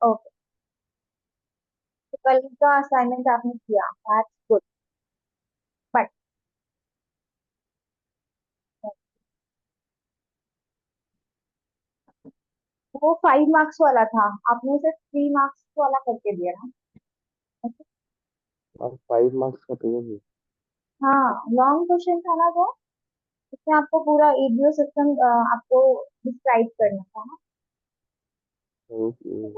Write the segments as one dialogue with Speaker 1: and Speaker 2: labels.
Speaker 1: Okay, तो कल का असाइनमेंट आपने किया, दैट्स गुड। बट वो 5 मार्क्स वाला था, आपने उसे 3 मार्क्स वाला करके दिया ना। Okay?
Speaker 2: और 5 मार्क्स का तो ये
Speaker 1: हाँ, लॉन्ग क्वेश्चन था ना वो, इसमें आपको पूरा ईडीओ सिस्टम आपको डिस्क्राइब करना था ना।
Speaker 2: है।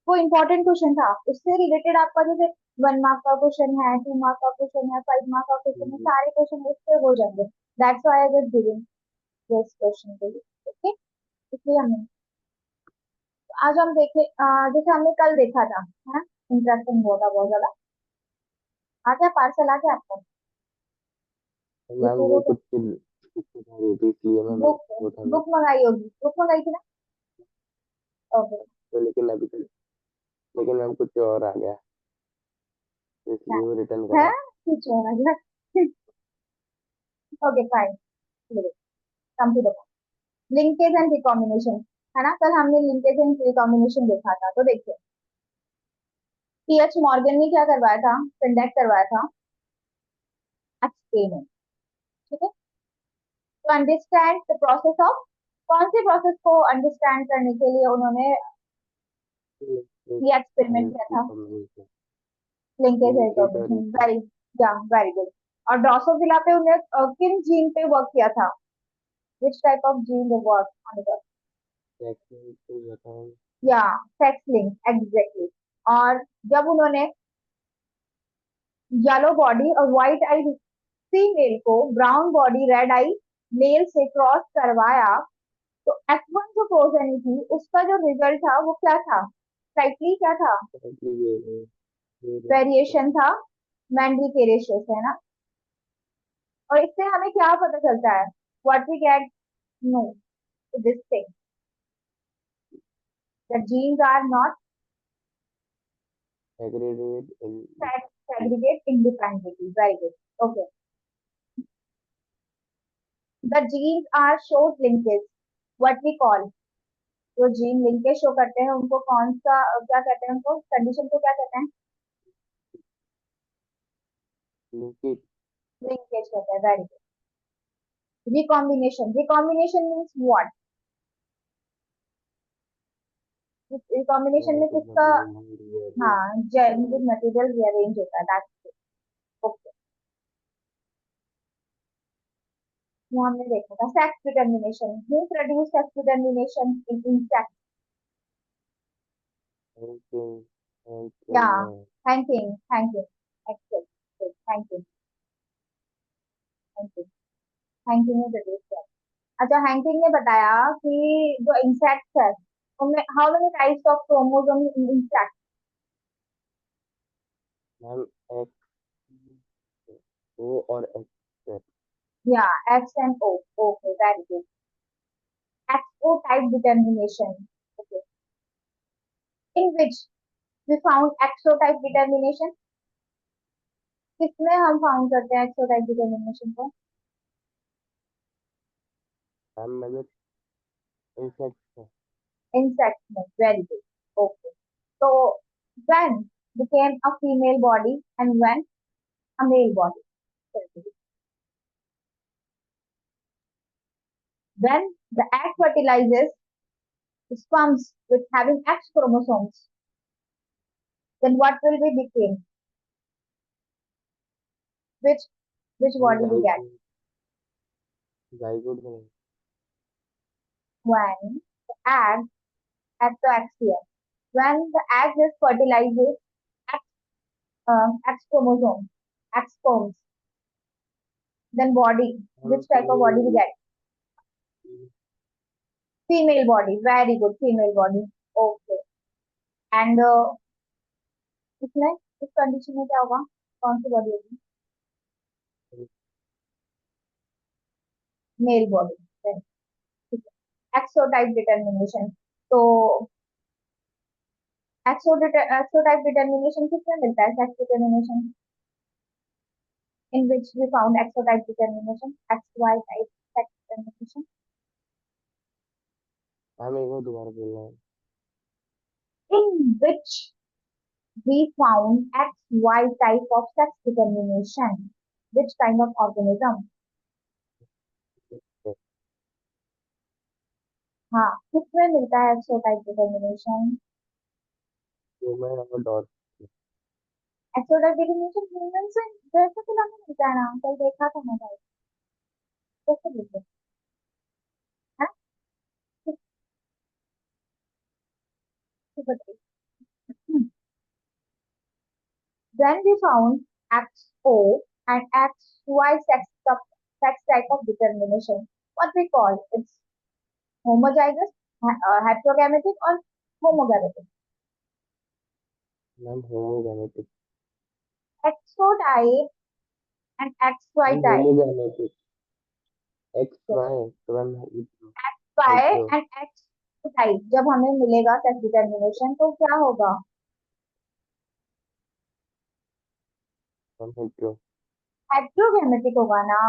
Speaker 1: वो इम्पोर्टेंट क्वेश्चन था, उससे रिलेटेड आपका जैसे 1 मार्क का क्वेश्चन है, 2 मार्क का क्वेश्चन है, 5 मार्क का क्वेश्चन है, सारे क्वेश्चन उससे हो जाएंगे। That's why I was giving this question to you. Okay, इसलिए हमने आज हम देखे जैसे हमने कल देखा था, है इंटरेस्टिंग हुआ था बहुत ज्यादा। आ गया पार्सल, आ गया आपका?
Speaker 2: मैम
Speaker 1: जैसे
Speaker 2: वो
Speaker 1: वो
Speaker 2: कुछ दिक्कत आ रही थी इसलिए मैं
Speaker 1: बुक
Speaker 2: वो था ना।
Speaker 1: बुक मंगाई होगी, बुक मंगाई थी ना। ओके,
Speaker 2: तो लेकिन अभी तक लेकिन मैम कुछ और आ गया, तो इसलिए वो रिटर्न
Speaker 1: है
Speaker 2: करा।
Speaker 1: कुछ और आ गया। Okay fine, come to the linkage and recombination, है ना। कल हमने लिंकेज एंड रिकॉम्बिनेशन देखा था, तो देखिए पीएच मॉर्गन ने क्या करवाया था, कंडक्ट करवाया था एक्सपेरिमेंट। ठीक है, तो अंडरस्टैंड द प्रोसेस ऑफ, कौन सी प्रोसेस को अंडरस्टैंड करने के लिए उन्होंने ये एक्सपेरिमेंट किया था? लिंकेज है
Speaker 2: लिंकेज और
Speaker 1: रिकॉम्बिनेशन, वेरी, या वेरी गुड। और ड्रोसोफिला पे उन्हें किन जीन पे वर्क किया था, विच type of gene they work on it?
Speaker 2: Reaction तो बताओ।
Speaker 1: या सेक्स लिंक, एग्जैक्टली। और जब उन्होंने येलो बॉडी और व्हाइट आई फीमेल को ब्राउन बॉडी रेड आई मेल से क्रॉस करवाया, तो F1 जो प्रोजेनी थी उसका जो रिजल्ट था वो क्या था, स्लाइटली क्या था,
Speaker 2: ये
Speaker 1: वेरिएशन था मैंडल के रेशियो से, है ना। और इससे हमें क्या पता चलता है, what we get know this thing, that genes are not
Speaker 2: aggregate
Speaker 1: segregate independently, very good. Okay, the genes are shows linkage, what we call, जो जीन लिंकेज शो करते हैं उनको कौन सा क्या कहते हैं, उनको कंडीशन को क्या कहते हैं?
Speaker 2: लिंकेज।
Speaker 1: लिंकेज कहते हैं, very good. Recombination, recombination means what? Recombination में किसका, हाँ, जेनेटिक मटेरियल रीअरेंज होता है, दैट्स ओके। वो हमने देखा था sex determination, who produce sex determination in insect? या Henking, Henking, except, Henking, Henking, Henking ने प्रोड्यूस किया। अच्छा, हैंकिंग ने बताया कि जो इंसेक्ट्स है उनमें how many types of chromosome in insect?
Speaker 2: Ma'am X O और एक्स।
Speaker 1: या X and O, okay very good. XO type determination, okay, in which we found XO type determination, किसमें हम फाउंड करते हैं एक्सो टाइप डिटर्मिनेशन को?
Speaker 2: Ma'am मैंने insect.
Speaker 1: Insect में, very good, okay. तो when became a female body and when a male body? When the egg fertilizes sperms with having X chromosomes, then what will be became? Which which body we get?
Speaker 2: Zygote में।
Speaker 1: When the egg, ectoaxia, when the egg is fertilizes X, X chromosome, X sperms, then body,
Speaker 2: हम
Speaker 1: which type of body we
Speaker 2: female.
Speaker 1: get? Female body, very good, female body. Okay. And इसमें इस condition में क्या होगा, कौन सी body होगी? Mail body, ठीक है। एक्सोटाइप डिटर्मिनेशन, तो एक्सोटाइप डिटर्मिनेशन किसमें मिलता है, sex determination? In which we found XO type determination, X Y type sex determination?
Speaker 2: हम एक बार दोबारा बोल रहे हैं।
Speaker 1: in which we found XY type of sex determination. Which kind of organism? हाँ, किसमें मिलता है XY type determination?
Speaker 2: ह्यूमन और dog.
Speaker 1: XY type determination human से जैसे कि हमें मिलता है ना, कल देखा था मैं भाई, कैसे मिलते हैं? हाँ, किस- किस बताइए। Then we found XO and XY sex type of determination. What we call it's homozygous, heterogametic or homogametic.
Speaker 2: Ma'am homogametic.
Speaker 1: XO type and XY
Speaker 2: ma'am
Speaker 1: type.
Speaker 2: Homogametic. X
Speaker 1: Yes.
Speaker 2: Y तो ma'am
Speaker 1: XY
Speaker 2: hetero.
Speaker 1: and X type जब हमें मिलेगा sex determination तो क्या होगा?
Speaker 2: Ma'am hetero.
Speaker 1: Heterogametic होगा ना,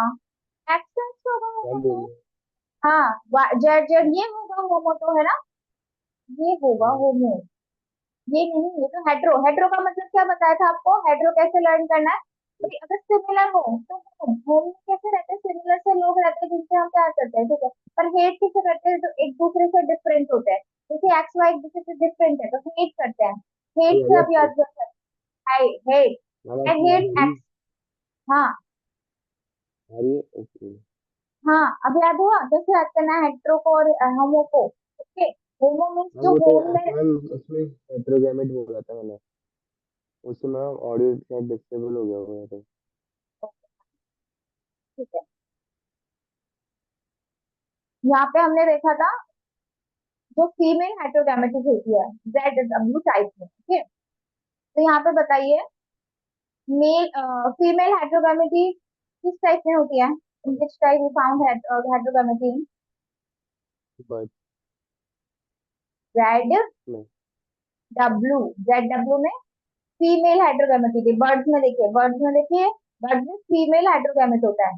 Speaker 1: access होगा होमो
Speaker 2: मैम
Speaker 1: तो।
Speaker 2: बोलिए।
Speaker 1: हाँ, जब जब ये होगा होमो तो है ना, ये होगा
Speaker 2: हम्म,
Speaker 1: होमो, ये नहीं, ये तो हेट्रो। हेट्रो का मतलब क्या बताया था आपको? हेट्रो कैसे लर्न करना है भाई? अगर सिमिलर हो तो होम में कैसे रहते हैं, सिमिलर से लोग रहते हैं जिनसे हम प्यार करते हैं, ठीक है। पर हेट किसे करते हैं? जो एक दूसरे से डिफरेंट होते हैं, जैसे एक्स वाई एक दूसरे से डिफरेंट है तो हेट करते हैं। हेट
Speaker 2: कोई
Speaker 1: से
Speaker 2: अलग
Speaker 1: अब
Speaker 2: है।
Speaker 1: याद कर सकते हैं, हेट,
Speaker 2: मैम
Speaker 1: आई
Speaker 2: आपकी बात
Speaker 1: हेट
Speaker 2: हो रही है?
Speaker 1: एक्स। हाँ,
Speaker 2: आ रही है, ओके।
Speaker 1: हाँ, अब याद हुआ कैसे याद करना है हेट्रो को और होमो को? ओके, होमो मीन्स
Speaker 2: मैम
Speaker 1: जो
Speaker 2: वो तो
Speaker 1: होम में।
Speaker 2: मैम उसमें हेट्रोगैमेट बोला था मैंने। उसमें मैम ऑडियो शायद डिसेबल हो गया होगा तो।
Speaker 1: ठीक है, यहाँ पे हमने देखा था जो फीमेल हेट्रोगैमेटिक होती है ZW टाइप में, ठीक है। तो यहाँ पे बताइए, मेल फीमेल हेट्रोगैमेटी किस टाइप में होती है? In which type we found heterogamety?
Speaker 2: But
Speaker 1: Z
Speaker 2: में
Speaker 1: डब्ल्यू, ZW में फीमेल हाइड्रोगैमेटी थी। बर्ड्स में देखिए, बर्ड्स में फीमेल हाइड्रोगैमेट होता है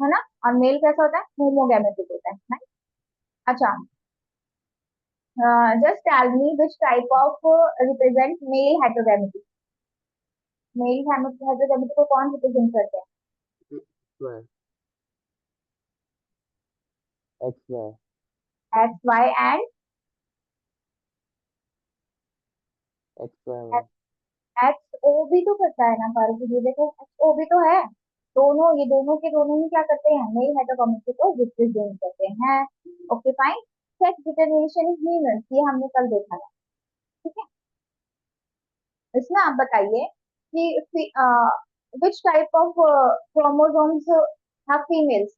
Speaker 1: ना। और मेल कैसा होता है? होमोगैमेटिक होता है ना। अच्छा, just tell me which type of represent male heterogamety. Male heterogamety को कौन रिप्रेजेंट करते
Speaker 2: वाई एक्स वाई।
Speaker 1: हैं? X Y and
Speaker 2: X Y ma'am.
Speaker 1: X O भी तो करता है ना, पर ये देखो एक्स ओ भी तो है। दोनों, ये दोनों के दोनों ही क्या करते हैं? मेल हाइड्रोगैमेटी को रिप्रेजेंट करते हैं। Okay fine. Sex determination is human, ये हमने कल देखा था, ठीक है। इसमें आप बताइए कि विच type of chromosomes have females?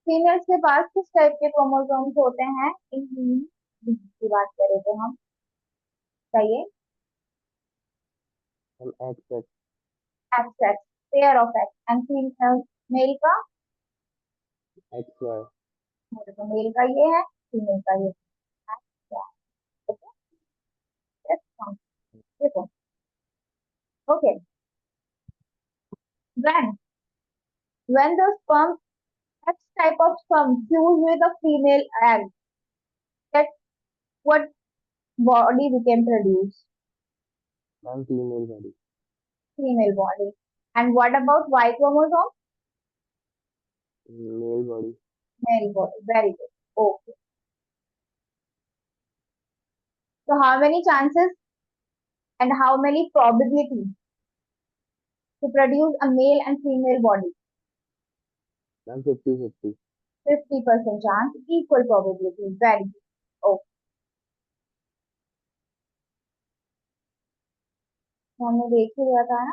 Speaker 1: Females के पास किस टाइप के क्रोमोसोम्स होते हैं इन की बात करें तो हम बताइए।
Speaker 2: हम X X.
Speaker 1: X X, pair of X and male का,
Speaker 2: एक्स वाई।
Speaker 1: तो मेल का ये है, फीमेल का ये है। देखो, okay, when when the sperm, X type of sperm fuse with a female egg, that what body became produced?
Speaker 2: Ma'am female body.
Speaker 1: Female body. And what about Y chromosome?
Speaker 2: Male body.
Speaker 1: Male body. Very good. Okay. So how many chances and how many probability to produce a male and female body?
Speaker 2: Ma'am 50-50।
Speaker 1: 50% chance, equal probability. Very good. Okay. तो हमने देख ही लिया था ना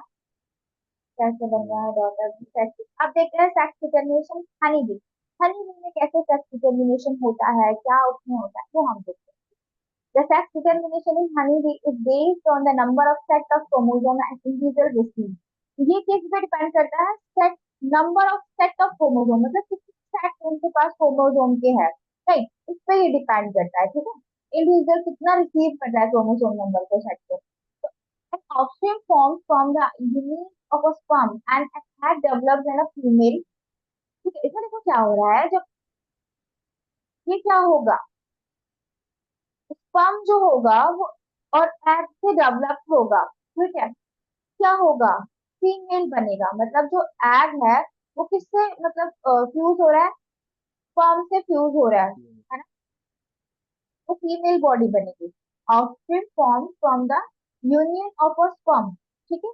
Speaker 1: कैसे बन रहा है डॉटर सेक्स। अब देखते हैं sex determination honey bee. Honey bee में कैसे सेक्स डिटर्मिनेशन होता है, क्या उसमें होता है, वो हम देखते हैं। The sex determination in honeybee is based on the number of set of chromosome an individual receives. ये किस पे डिपेंड करता है? Set, number of set of chromosome, मतलब कितने सेट उनके पास क्रोमोसोम के हैं, राइट, इस पे ये डिपेंड करता है, ठीक है। इंडिविजुअल कितना रिसीव करता है क्रोमोसोम नंबर को, सेट को। An offspring forms from the union of a sperm and had developed in a female, ठीक है। इसमें देखो क्या हो रहा है, जब ये क्या होगा, स्पर्म जो होगा वो और एग से डेवलप होगा, ठीक है, क्या होगा, फीमेल बनेगा। मतलब जो एग है वो किससे मतलब फ्यूज हो रहा है, स्पर्म से फ्यूज हो रहा है ना, तो फीमेल बॉडी बनेगी। Offspring form from the union of a sperm, ठीक है,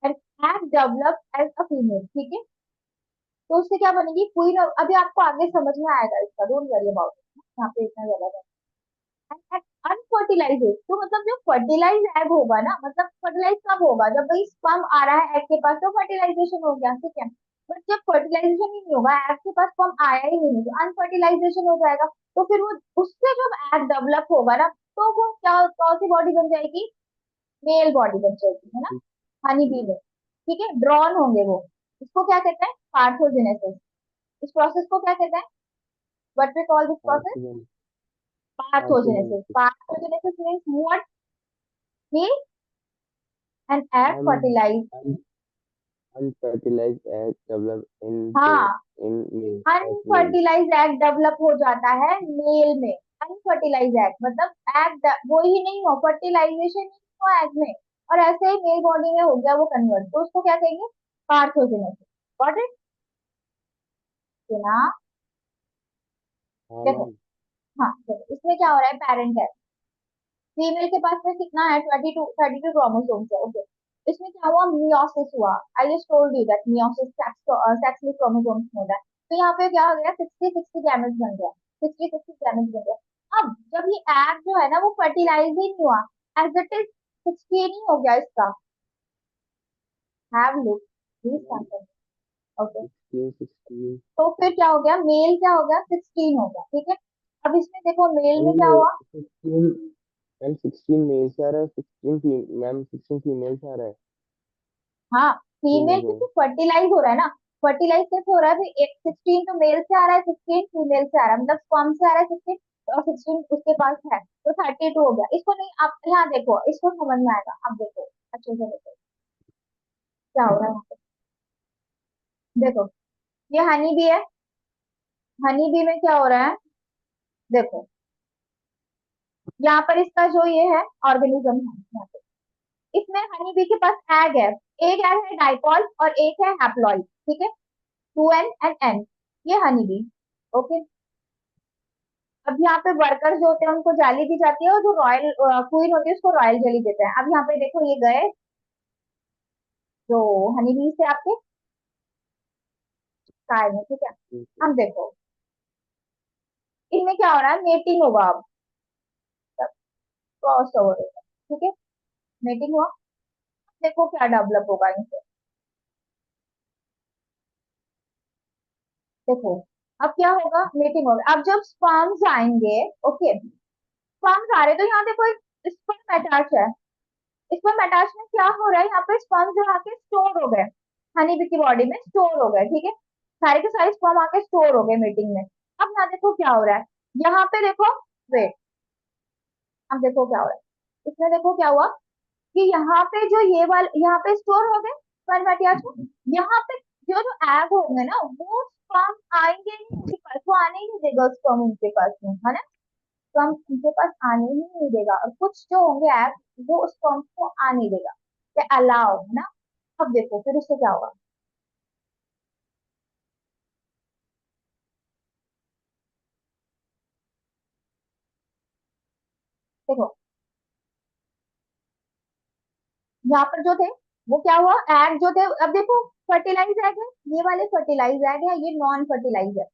Speaker 1: and egg develop as a female, ठीक है। तो उससे क्या बनेगी, क्वीन। अभी आपको आगे समझ में आएगा इसका, डोंट वरी अबाउट इट, यहाँ पे इतना ज्यादा अनफर्टिलाइज एग, तो मतलब जो फर्टिलाइज एग होगा ना, मतलब फर्टिलाइज कब होगा, जब भाई स्पर्म आ रहा है एग के पास तो फर्टिलाइजेशन हो गया, ठीक है। बट जब फर्टिलाइजेशन ही नहीं होगा, एग के पास स्पर्म आया ही नहीं, तो अनफर्टिलाइजेशन हो जाएगा। तो फिर वो उससे जब एग डेवलप होगा ना, तो वो क्या कौन सी बॉडी बन जाएगी, मेल बॉडी बन जाएगी, है ना, हनी बी में, ठीक है, ड्रॉन होंगे वो। इसको क्या कहते हैं, पार्थोजेनेसिस। इस प्रोसेस को क्या कहते हैं, what we call this process,
Speaker 2: oxygen,
Speaker 1: parthenogenesis.
Speaker 2: Oxygen,
Speaker 1: parthenogenesis means what, he an egg
Speaker 2: un
Speaker 1: fertilized,
Speaker 2: unfertilized egg develop
Speaker 1: हाँ,
Speaker 2: in male as male.
Speaker 1: Unfertilize egg develop हो जाता है मेल में। अनफर्टिलाइज एग मतलब एग वो ही नहीं हो, फर्टिलाइजेशन ही नहीं हुआ एग में, और ऐसे ही मेल बॉडी में हो गया वो कन्वर्ट, तो उसको क्या कहेंगे, पार्थोजेनेसिस। गॉट इट, सुना।
Speaker 2: हाँ
Speaker 1: देखो,
Speaker 2: मैम।
Speaker 1: हाँ देखो इसमें क्या हो रहा है, पेरेंट है, फीमेल के पास में कितना है, 32 क्रोमोसोम्स है, ओके। इसमें क्या हुआ, मियोसिस हुआ। I just told you that meiosis sex में क्रोमोसोम्स होता है। तो यहाँ पे क्या हो गया, 60 गैमेट्स बन गया, 60 गैमेट्स बन गया। अब जब ये एग जो है ना वो फर्टिलाइज ही नहीं हुआ, एज इट इज 16 ही हो गया इसका। Have look
Speaker 2: ma'am
Speaker 1: please, okay.
Speaker 2: 16 16।
Speaker 1: तो फिर क्या हो गया, मेल क्या हो गया, 16 हो गया, ठीक है। अब इसमें देखो मेल
Speaker 2: मैम
Speaker 1: में क्या
Speaker 2: ये
Speaker 1: हुआ,
Speaker 2: 16, मैम 16 मेल से आ रहा है, 16 मैम 16 फीमेल से आ रहा है
Speaker 1: हाँ, फीमेल
Speaker 2: क्रोमोसोम।
Speaker 1: क्योंकि फर्टिलाइज हो रहा है ना, फर्टिलाइज कैसे हो रहा है, फिर 16 तो मेल से आ रहा है, 16 फीमेल से आ रहा है, मतलब स्पर्म से आ रहा है 16, और 16 उसके पास है, तो 32 हो गया। इसको नहीं, आप यहाँ देखो, इसको समझ में आएगा, आप देखो अच्छे से देखो क्या हो रहा है यहाँ पे। देखो ये हनी बी है, हनी बी में क्या हो रहा है, देखो यहाँ पर इसका जो ये है ऑर्गेनिज्म है यहाँ पे, इसमें हनी बी के पास एग है, एक एग है डाइपॉल और एक है हैप्लॉइड, ठीक है, 2n एंड n, ये हनी बी, ओके। अब यहाँ पे वर्कर जो होते हैं उनको जाली दी जाती है, और जो रॉयल क्वीन होती है उसको रॉयल जेली देते हैं। अब यहाँ पे देखो ये गए जो हनी बी से आपके काय में, ठीक है। अब देखो इनमें क्या हो रहा है, मेटिंग होगा अब, क्रॉस ओवर होगा, ठीक है, मेटिंग हुआ। देखो क्या डेवलप होगा इनसे, देखो अब क्या होगा, मेटिंग होगा। अब जब स्पर्म्स आएंगे, ओके, स्पर्म्स आ रहे तो यहाँ देखो एक स्पर्म अटैच है, स्पर्म अटैचमेंट क्या हो रहा है, यहाँ पे स्पर्म जो आके स्टोर हो गए, हनी बी की बॉडी में स्टोर हो गए, ठीक है, सारे के सारे स्पर्म आके स्टोर हो गए मीटिंग में। अब यहाँ देखो क्या हो रहा है, यहाँ पे देखो, वेट, अब देखो क्या हो रहा है, इसमें देखो क्या हुआ कि यहाँ पे जो ये वाले यहाँ पे स्टोर हो गए स्पर्म अटैचमेंट, यहाँ पे जो जो एग होंगे ना वो स्पर्म आएंगे नहीं उनके पास, वो आने ही नहीं देगा स्पर्म उनके पास में, है ना, स्पर्म उनके पास आने ही नहीं देगा, और कुछ जो होंगे एग वो स्पर्म को आने देगा, ये अलाउ है ना। अब देखो फिर उससे क्या होगा, देखो यहाँ पर जो थे वो क्या हुआ, एग जो थे, अब देखो फर्टिलाइज एग है, ये वाले फर्टिलाइज एग है, ये नॉन फर्टिलाइज है।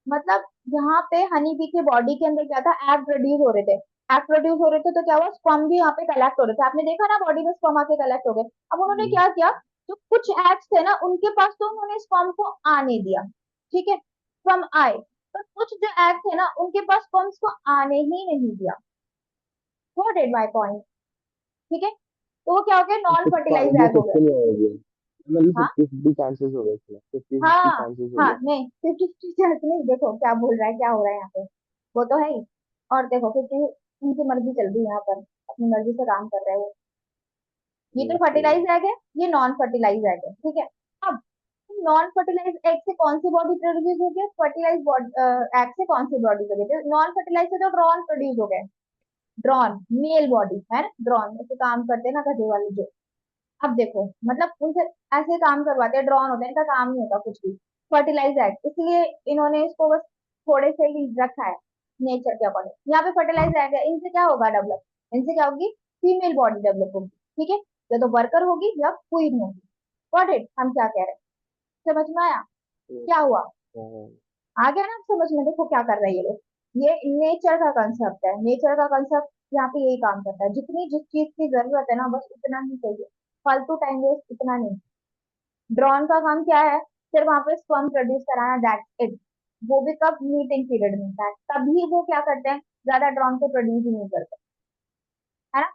Speaker 1: मतलब यहाँ पे हनी बी के बॉडी के अंदर क्या था, एग प्रोड्यूस हो रहे थे, एग प्रोड्यूस हो रहे थे, तो क्या हुआ, स्पर्म भी यहाँ पे कलेक्ट हो रहे थे, आपने देखा ना बॉडी में स्पर्म आके कलेक्ट हो गए। अब उन्होंने क्या किया, जो कुछ एग्स थे ना उनके पास तो उन्होंने स्पर्म को आने दिया, ठीक है, स्पर्म आए, पर कुछ जो एग थे ना उनके पास स्पर्म्स को आने ही नहीं दिया। गॉट इट माय पॉइंट, ठीक है, तो वो क्या हो गया, नॉन
Speaker 2: कुछ तो
Speaker 1: फर्टिलाइज
Speaker 2: आइडिया
Speaker 1: एग हो गया।
Speaker 2: सबके लिए हो गया, मतलब
Speaker 1: हाँ
Speaker 2: 50-50 चांसेस हो गए इसमें, 50-50
Speaker 1: हाँ
Speaker 2: चांसेस हो
Speaker 1: हाँ,
Speaker 2: गए।
Speaker 1: नहीं 50 चांस नहीं, देखो क्या बोल रहा है, क्या हो रहा है यहाँ पे, वो तो है ही। और देखो 50, उनकी मर्जी चल रही है यहाँ पर, अपनी मर्जी से काम कर रहे हैं वो। ये तो
Speaker 2: ओके।
Speaker 1: फर्टिलाइज एग है, ये नॉन फर्टिलाइज एग है, ठीक है। अब नॉन फर्टिलाइज एग से कौन सी बॉडी प्रोड्यूस होगी, फर्टिलाइज एग से कौन सी बॉडी प्रोड्यूस, नॉन फर्टिलाइज से तो ड्रॉन प्रोड्यूस हो गए, ड्रॉन मेल बॉडी है ना, ड्रॉन ऐसे काम करते हैं ना गधे वाले जो। अब देखो मतलब उनसे ऐसे काम करवाते हैं, ड्रॉन होते हैं, इनका काम नहीं होता कुछ भी, फर्टिलाइज एग, इसलिए इन्होंने इसको बस थोड़े से ही रखा है नेचर के अकॉर्डिंग। यहाँ पे फर्टिलाइज एग है, इनसे क्या होगा डेवलप, इनसे क्या होगी, फीमेल बॉडी डेवलप होगी, ठीक है, या तो वर्कर होगी या क्वीन होगी। गॉट इट, हम क्या कह रहे हैं, समझ में आया क्या हुआ, आ गया ना आप समझ में, देखो क्या कर रहे हैं ये लोग, ये नेचर का कंसेप्ट है, नेचर का कंसेप्ट यहाँ पे यही काम करता है, जितनी जिस चीज की जरूरत है ना बस उतना ही चाहिए, फालतू टाइम वेस्ट इतना नहीं। ड्रोन का काम क्या है, सिर्फ वहां पे स्पर्म प्रोड्यूस कराना, दैट्स इट। वो भी कब, मीटिंग पीरियड में है तभी वो क्या करते हैं, ज्यादा ड्रोन को प्रोड्यूस ही नहीं करते, है ना।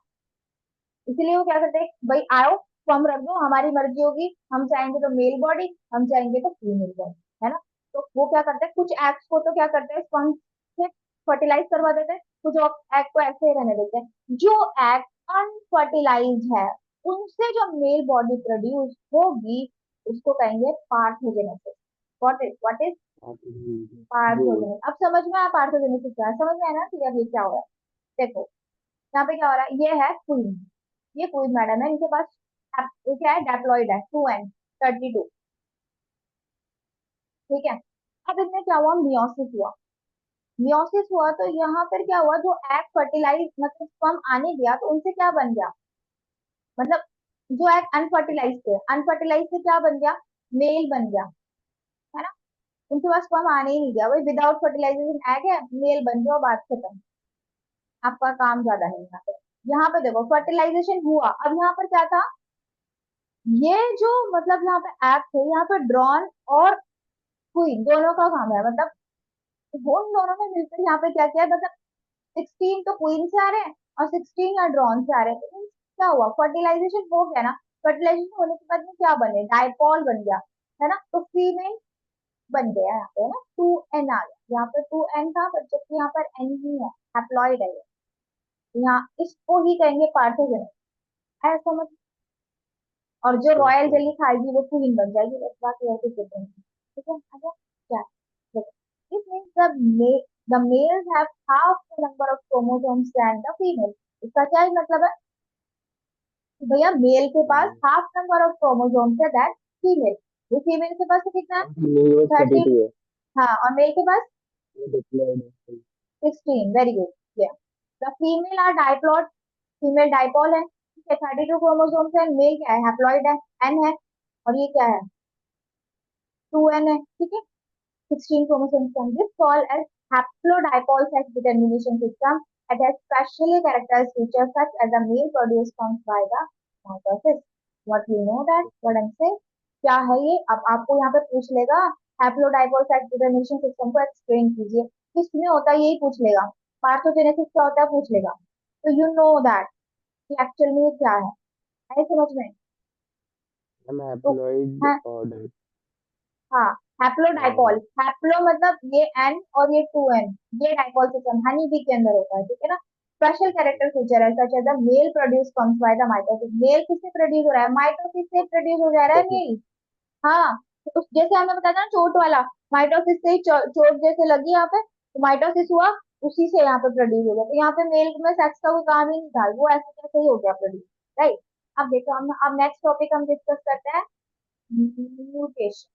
Speaker 1: इसीलिए वो क्या करते हैं, भाई आओ स्पर्म रख दो, हमारी मर्जी होगी, हम चाहेंगे तो मेल बॉडी, हम चाहेंगे तो फीमेल बॉडी, है ना। तो वो क्या करते हैं, कुछ एग्स को तो क्या करते हैं स्पर्म से फर्टिलाइज करवा देते हैं, कुछ एग को ऐसे ही रहने देते हैं, जो एग अनफर्टिलाइज है उनसे जो मेल बॉडी प्रोड्यूस होगी उसको कहेंगे parthenogenesis. What is
Speaker 2: good.
Speaker 1: Parthenogenesis, अब समझ में आया पार्थोजेनेसिस क्या है, समझ में आया ना क्लियर ये क्या हो रहा है। देखो यहाँ पे क्या हो रहा है, ये है क्वीन, ये क्वीन मैडम है, इनके पास ये क्या है, डेप्लॉइड है 2n32, ठीक है। अब इनमें क्या हुआ, मियोसिस हुआ, मियोसिस हुआ तो यहाँ पर क्या हुआ, जो एग फर्टिलाइज मतलब स्पर्म आने गया तो उनसे क्या बन गया, मतलब जो एग अनफर्टिलाइज थे, अनफर्टिलाइज से क्या बन गया, मेल बन गया, है ना। उनके पास स्पर्म आने ही नहीं गया, वही विदाउट फर्टिलाइजेशन एग है, मेल बन गया, बात खत्म, आपका काम ज्यादा है यहाँ पे। यहाँ पे देखो फर्टिलाइजेशन हुआ, अब यहाँ पर क्या था, ये जो मतलब यहाँ पे एग थे, यहाँ पे ड्रॉन और क्वीन दोनों का काम है, मतलब उन दोनों ने मिलकर यहाँ पे क्या किया, मतलब 16 तो क्वीन से आ रहे हैं और 16 या ड्रॉन से आ रहे हैं, तो क्या हुआ, फर्टिलाइजेशन हो गया ना, फर्टिलाइजेशन होने के बाद में क्या बने, डायपॉल बन गया, है ना, तो फीमेल बन गया यहाँ पे, है ना, 2n आ गया, यहाँ पे 2n था पर जबकि यहाँ पर n ही है, हैप्लॉइड है ये, यहाँ इसको ही कहेंगे पार्थोजेनेसिस, है समझ। और जो रॉयल जेली खाएगी वो क्वीन बन जाएगी, बस बाकी और कुछ नहीं, ठीक है। अच्छा क्या, देखो it means the males have half the number of chromosomes than the female, इसका क्या ही मतलब है कि भैया मेल के पास हाफ नंबर ऑफ क्रोमोसोम्स है दैट फीमेल, ये फीमेल के पास कितना है,
Speaker 2: मेरे पास
Speaker 1: 30,
Speaker 2: 32 है।
Speaker 1: हाँ, और मेल के पास
Speaker 2: ये डिप्लॉयड है।
Speaker 1: 16, वेरी गुड, या the female are diploid, female diploid है, ठीक है, 32 क्रोमोसोम्स है, मेल क्या है, हैप्लॉइड है, एन है, और ये क्या है, 2n है, ठीक है, 16 chromosomes from this called as haplodipole sex determination system. It has specially characterized features such as the male produce comes by the mitosis. What you know that? What I'm saying? क्या है ये, अब आपको यहाँ पे पूछ लेगा हैप्लोडाइपोल सेक्स डिटरमिनेशन सिस्टम को एक्सप्लेन कीजिए, किसमें होता है यही पूछ लेगा, पार्थोजेनेसिस क्या होता है पूछ लेगा, तो यू नो दैट कि एक्चुअल में ये क्या है समझ में।
Speaker 2: हम
Speaker 1: तो
Speaker 2: हैप्लॉइड
Speaker 1: है,
Speaker 2: ऑर्डर।
Speaker 1: हाँ, हैप्लोडाइपोल, हैप्लो मतलब ये एन और ये 2n, ये डाइपोल सिस्टम हनी बी के अंदर होता है, ठीक है ना। स्पेशल कैरेक्टर फीचर है such as the male produce comes by the mitosis, male किससे प्रोड्यूस हो रहा है, माइटोसिस से प्रोड्यूस हो जा रहा है मेल, हाँ। तो जैसे हमने बताया था ना चोट वाला, माइटोसिस से ही चोट जैसे लगी यहाँ पे तो माइटोसिस हुआ, उसी से यहाँ पे प्रोड्यूस हो गया, तो यहाँ पे मेल में सेक्स का कोई काम ही नहीं था, वो ऐसे कैसे ही हो गया प्रोड्यूस, राइट। अब देखो हम अब नेक्स्ट टॉपिक हम डिस्कस करते हैं, mutation.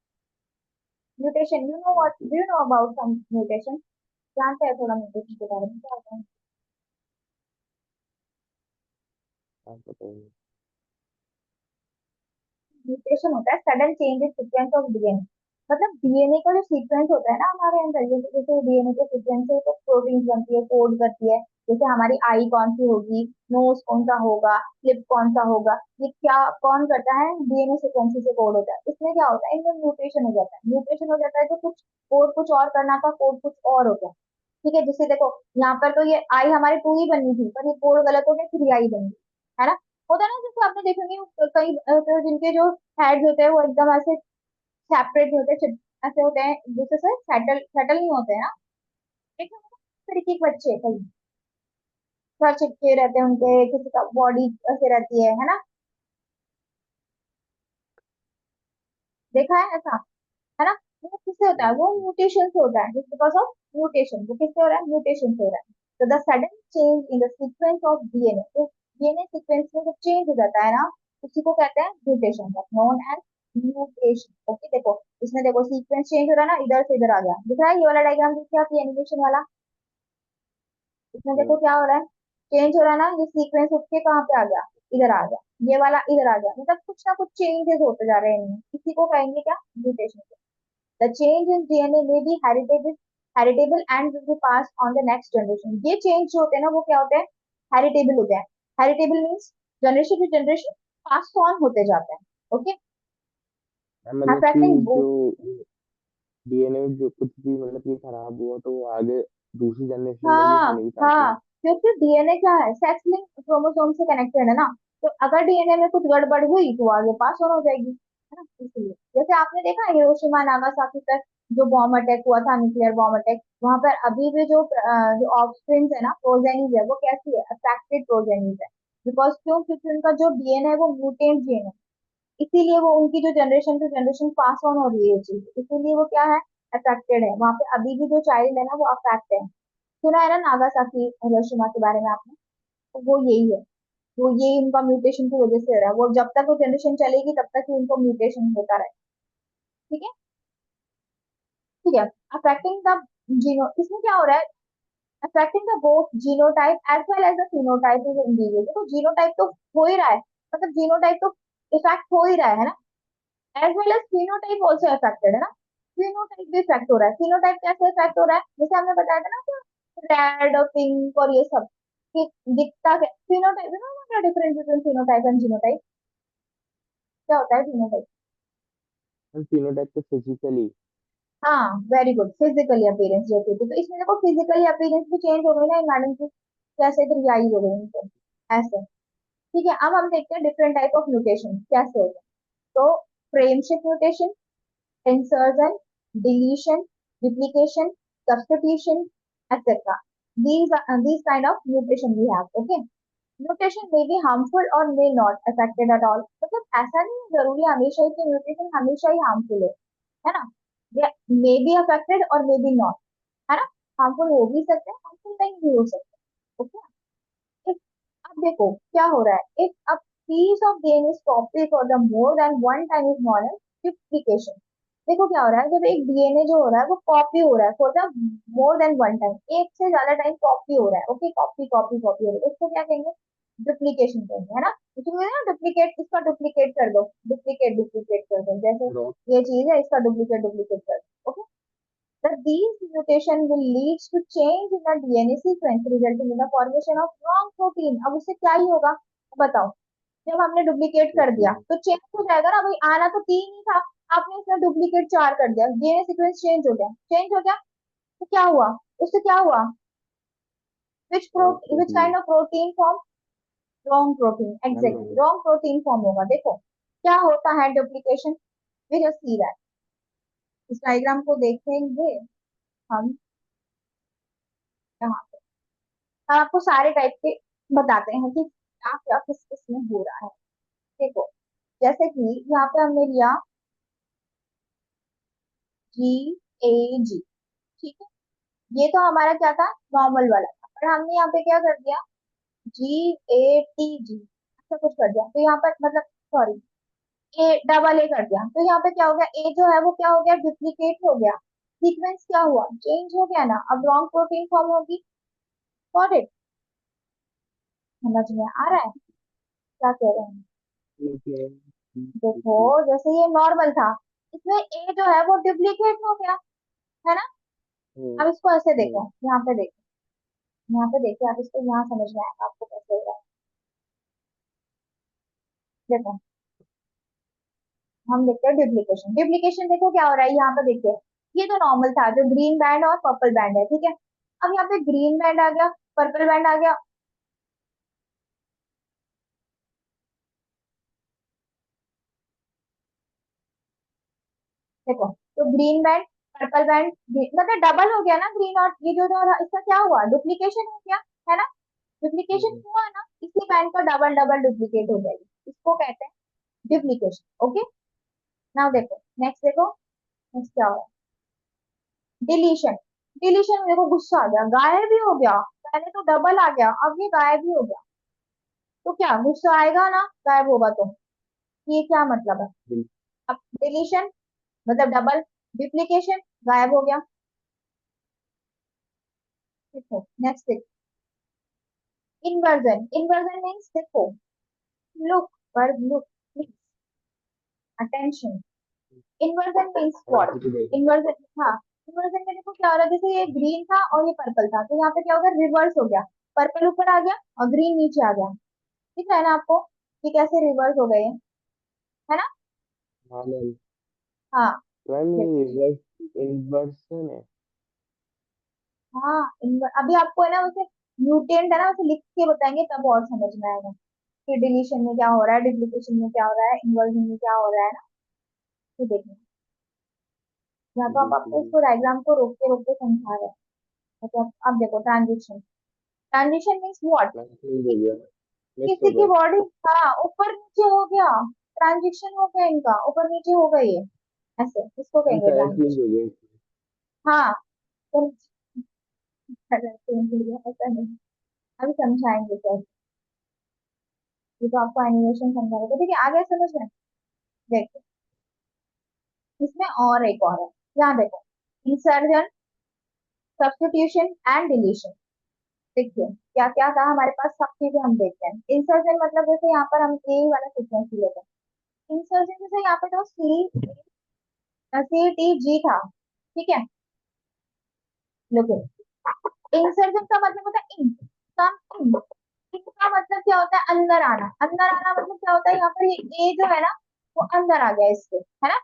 Speaker 1: Mutation, you know what, do you know about some mutation, जानते हैं थोड़ा म्यूटेशन के बारे में, क्या होता है।
Speaker 2: आप बताइए।
Speaker 1: म्यूटेशन होता है sudden change in sequence of DNA, मतलब डीएनए का जो सीक्वेंस होता है ना हमारे अंदर, जैसे जैसे डीएनए के सीक्वेंस है तो प्रोटीन बनती है, कोड करती है, जैसे हमारी आई कौन सी होगी, नोज कौन सा होगा, लिप कौन सा होगा, ये क्या कौन करता है, डीएनए सीक्वेंस से कोड होता है, इसमें क्या होता है, इनमें म्यूटेशन हो जाता है, म्यूटेशन हो जाता है तो कुछ कोड कुछ और करना था, कोड कुछ और होता है, ठीक है। जैसे देखो यहाँ पर तो ये आई हमारी टू ही बननी थी पर ये कोड गलत हो गया, थ्री आई बन गई, है ना। होता है ना, जैसे आपने देखेंगे कई तो जिनके जो हेड्स होते हैं वो एकदम ऐसे सेपरेट नहीं होते, ऐसे होते हैं एक दूसरे से सेटल सेटल नहीं होते हैं ना, एक तरीके के बच्चे कई सर चिपके रहते हैं उनके, किसी का बॉडी ऐसे रहती है ना। देखा है ना? वो किससे होता है? वो म्यूटेशन से होता है, जस्ट बिकॉज ऑफ म्यूटेशन। वो किससे हो रहा है? म्यूटेशन से हो रहा है। तो the sudden change in the sequence of DNA, तो डीएनए सीक्वेंस में जब चेंज हो जाता है ना, उसी को कहते हैं mutation, known as mutation. Okay, देखो इसमें देखो सीक्वेंस चेंज हो रहा है ना, इधर से इधर आ गया, दिख रहा है? ये वाला डायग्राम दिख रहा है एनिमेशन वाला? इसमें देखो क्या हो रहा है, चेंज हो रहा है ना, ये सीक्वेंस उठ के कहाँ पे आ गया? इधर आ गया। ये वाला इधर आ गया, मतलब कुछ ना कुछ चेंजेस होते जा रहे हैं इनमें, इसी को कहेंगे क्या? Mutation. The change in DNA may be heritable and will be passed on the next generation. ये change जो होते हैं ना, वो क्या होते हैं? हेरिटेबल होते हैं। Heritable means generation to generation pass on होते जाते हैं। ओके,
Speaker 2: मतलब कि
Speaker 1: अफेक्टिंग
Speaker 2: जो
Speaker 1: बोथ।
Speaker 2: डीएनए जो कुछ भी मतलब कि खराब हुआ तो वो आगे दूसरी जनरेशन में भी
Speaker 1: हाँ
Speaker 2: होने की चांसेस
Speaker 1: हाँ, क्योंकि डीएनए क्या है? सेक्स लिंक क्रोमोसोम से कनेक्टेड है ना, तो अगर डीएनए में कुछ गड़बड़ हुई तो आगे पास ऑन हो जाएगी, है ना? इसलिए जैसे आपने देखा है हिरोशिमा नागासाकी पर जो बॉम्ब अटैक हुआ था, न्यूक्लियर बॉम्ब अटैक, वहां पर अभी भी जो ऑफस्प्रिंग्स है ना, प्रोजेनीज है, वो कैसी है? अफेक्टेड प्रोजेनीज है। बिकॉज क्यों? क्योंकि उनका जो डीएनए है वो म्यूटेंट जीन है, इसीलिए वो उनकी जो generation to generation pass on हो रही है चीज, इसीलिए वो क्या है? अफेक्टेड है। वहां पे अभी भी जो चाइल्ड है ना, वो अफेक्ट है। सुना है ना नागासाकी हिरोशिमा के बारे में आपने? तो वो यही है, वो यही उनका म्यूटेशन की वजह से हो रहा है। वो जब तक वो जनरेशन चलेगी तब तक ही उनको म्यूटेशन होता रहे। ठीक है, ठीक है। अफेक्टिंग द जीनो, इसमें क्या हो रहा है? Affecting the both genotype as well as the phenotype of individual. देखो जीनोटाइप तो हो ही रहा है, मतलब जीनोटाइप तो इफेक्ट हो ही रहा है ना, as well as phenotype also affected है ना। फिनोटाइप भी इफेक्ट हो रहा है। फिनोटाइप कैसे इफेक्ट हो रहा है? जैसे हमने बताया था ना कि रेड और पिंक और ये सब कि दिखता क्या? फिनोटाइप, यू नो क्या difference between phenotype and genotype? क्या होता है फिनोटाइप?
Speaker 2: है। फिनोटाइप तो फिजिकली।
Speaker 1: हाँ, वेरी गुड, फिजिकली अपीयरेंस जो होती है, तो इसमें देखो फिजिकली अपीयरेंस भी चेंज हो गई ना मैडम की, कैसे? तो रिवाइज हो गई इनको ऐसे। ठीक है, अब हम देखते हैं डिफरेंट टाइप ऑफ म्यूटेशन कैसे होते हैं। तो frameshift mutation, insertion, deletion, duplication, substitution, etc. These kind of mutation we have. Okay, mutation may be harmful or may not affected at all. मतलब ऐसा नहीं है जरूरी हमेशा ही कि म्यूटेशन हमेशा ही हार्मफुल है ना? They may be affected or may be not, है ना? हार्मफुल हो भी सकते हैं, हार्मफुल नहीं भी हो सकते। ओके, if अब देखो क्या हो रहा है, if a piece of DNA is copied for the more than one time is known as duplication। देखो क्या हो रहा है, जब एक डीएनए जो हो रहा है वो कॉपी हो रहा है for the more than one time, एक से ज्यादा टाइम कॉपी हो रहा है। ओके, कॉपी कॉपी कॉपी हो रहा है, इसको क्या कहेंगे? डुप्लीकेशन कहेंगे, है ना? इसमें ना डुप्लीकेट, इसका डुप्लीकेट कर दो, डुप्लीकेट डुप्लीकेट कर दो, जैसे
Speaker 2: रॉ
Speaker 1: ये चीज है, इसका डुप्लीकेट डुप्लीकेट कर दो। Okay, that these mutation will lead to change in the DNA sequence resulting in the formation of wrong protein। अब उससे क्या ही होगा बताओ? जब हमने डुप्लीकेट कर दिया तो चेंज हो जाएगा ना भाई, आना तो तीन ही था, आपने इसमें डुप्लीकेट चार कर दिया, डीएनए सीक्वेंस चेंज हो गया, चेंज हो गया। तो क्या हुआ? उससे क्या हुआ? Which
Speaker 2: protein.
Speaker 1: Kind of protein form? Wrong protein, exactly wrong protein form होगा। देखो क्या होता है duplication, we just see that. इस डायग्राम को देखेंगे हम यहाँ पे, हम आपको सारे टाइप के बताते हैं कि क्या क्या किस किस में हो रहा है। देखो जैसे कि यहाँ पे हमने लिया GAG, ठीक है, ये तो हमारा क्या था? नॉर्मल वाला था, पर हमने यहाँ पे क्या कर दिया? GATG, ऐसा कुछ कर दिया, तो यहाँ पर मतलब सॉरी ए डबल ए कर दिया, तो यहाँ पे क्या हो गया? ए जो है वो क्या हो गया? डुप्लीकेट हो गया, सीक्वेंस क्या हुआ? चेंज हो गया ना, अब रॉन्ग प्रोटीन फॉर्म होगी। Got it? समझ में आ रहा है क्या कह रहे हैं?
Speaker 2: ठीक है।
Speaker 1: देखो जैसे ये नॉर्मल था, इसमें ए जो है वो डुप्लीकेट हो गया, है ना? अब इसको ऐसे देखो, यहाँ पे देखो, यहाँ पे देखिए आप इसको, यहाँ समझ में आएगा आपको कैसे हो रहा है। देखो हम देखते हैं डुप्लीकेशन, डुप्लीकेशन देखो क्या हो रहा है यहाँ पे, देखिए ये तो नॉर्मल था जो ग्रीन बैंड और पर्पल बैंड है, ठीक है, अब यहाँ पे ग्रीन बैंड आ गया, पर्पल बैंड आ गया। देखो तो ग्रीन बैंड, पर्पल बैंड, मतलब डबल हो गया ना ग्रीन और ये जो इसका क्या हुआ? डुप्लीकेशन हो गया, है ना? डुप्लीकेशन हुआ ना, इसी बैंड का डबल डबल डुप्लीकेट हो जाएगी, इसको कहते हैं डुप्लीकेशन। ओके, नाउ देखो नेक्स्ट देखो, नेक्स्ट क्या हो रहा है, डिलीशन। डिलीशन मेरे को गुस्सा आ गया, गायब ही हो गया। पहले तो डबल आ गया, अब ये गायब ही हो गया। तो क्या गुस्सा आएगा ना गायब होगा तो? ये क्या मतलब है?
Speaker 2: बिल-
Speaker 1: अब डिलीशन मतलब डबल, डुप्लीकेशन गायब हो गया। देखो नेक्स्ट देखो, इन्वर्जन। इन्वर्जन मीन्स देखो, look, verb look, attention. Inversion means
Speaker 2: हाँ
Speaker 1: व्हाट?
Speaker 2: कुछ देखो।
Speaker 1: इन्वर्जन, हाँ, इन्वर्जन में देखो क्या हो रहा है, जैसे ये ग्रीन था और ये पर्पल था, तो यहाँ पे क्या हो गया, रिवर्स हो गया। पर्पल ऊपर आ गया और ग्रीन नीचे आ गया। दिख रहा है ना आपको कि कैसे रिवर्स हो गए हैं, है ना?
Speaker 2: हाँ मैम।
Speaker 1: हाँ
Speaker 2: मैम
Speaker 1: देखो,
Speaker 2: ये रिवर्स इन्वर्सन है।
Speaker 1: हाँ अभी आपको है ना उसे म्यूटेंट है ना, उसे लिख के बताएंगे तब और समझ में आएगा कि डिलीशन में क्या हो रहा है, डुप्लीकेशन में क्या हो रहा है, इन्वर्जन में क्या हो रहा है ना। तो देखिए, यहाँ तो आप आपको
Speaker 2: बिल्कुल।
Speaker 1: इसको डायग्राम को रोक के समझा रहे हैं। मतलब अब देखो, transition. Transition means what?
Speaker 2: Ma'am change हो गया, मिक्स
Speaker 1: किसी
Speaker 2: हो
Speaker 1: की
Speaker 2: गया।
Speaker 1: बॉडी, हाँ, ऊपर नीचे हो गया, ट्रांजिशन हो गया इनका, ऊपर नीचे हो गई है, ऐसे इसको
Speaker 2: मैम
Speaker 1: कहेंगे
Speaker 2: कलर चेंज
Speaker 1: ट्रांजिशन।
Speaker 2: हो गया।
Speaker 1: हाँ, तो ऐसा नहीं, अभी समझाएंगे कैसे। ये तो आपको एनिमेशन समझा रहे थे, ठीक है, आगे समझ में। देखो, इसमें और एक और है, यहाँ देखो, इंसर्जन, सब्स्टिट्यूशन एंड डिलीशन। देखिए क्या क्या था हमारे पास, सब चीजें हम देखते हैं। इंसर्जन मतलब जैसे यहाँ पर हम यही वाला सीक्वेंस लेते हैं। इंसर्जन जैसे यहाँ पे तो सी टी जी था, ठीक है। देखो, इंसर्जन का मतलब होता है इन, कम इन। इन का मतलब क्या होता है, अंदर आना। अंदर आना मतलब क्या होता है, यहाँ पर ये जो है ना, वो अंदर आ गया इसके, है ना?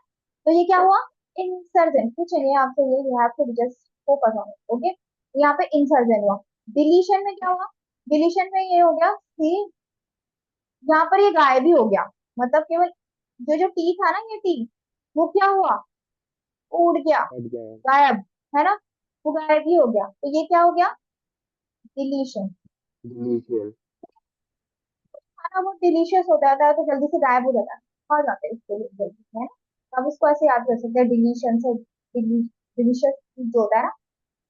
Speaker 1: तो ये क्या हुआ, इंसर्जन। कुछ नहीं, आपसे ये you have to just focus on it, okay. यहाँ पे इंसर्जन हुआ। डिलीशन में क्या हुआ, डिलीशन में ये हो गया सी, यहाँ पर ये गायब ही हो गया। मतलब केवल जो जो टी था ना, ये टी, वो क्या हुआ, उड़ गया,
Speaker 2: हट गया है।
Speaker 1: गायब, है ना? वो गायब ही हो गया, तो ये क्या हो गया, डिलीशन।
Speaker 2: डिलीशियस।
Speaker 1: खाना बहुत डिलीशियस हो जाता है तो जल्दी से गायब हो जाता है, खा जाते हैं इसको जल्दी से, है ना? अब इसको ऐसे याद कर सकते हैं, डिलीशन से, डिलीशियस जो होता है ना,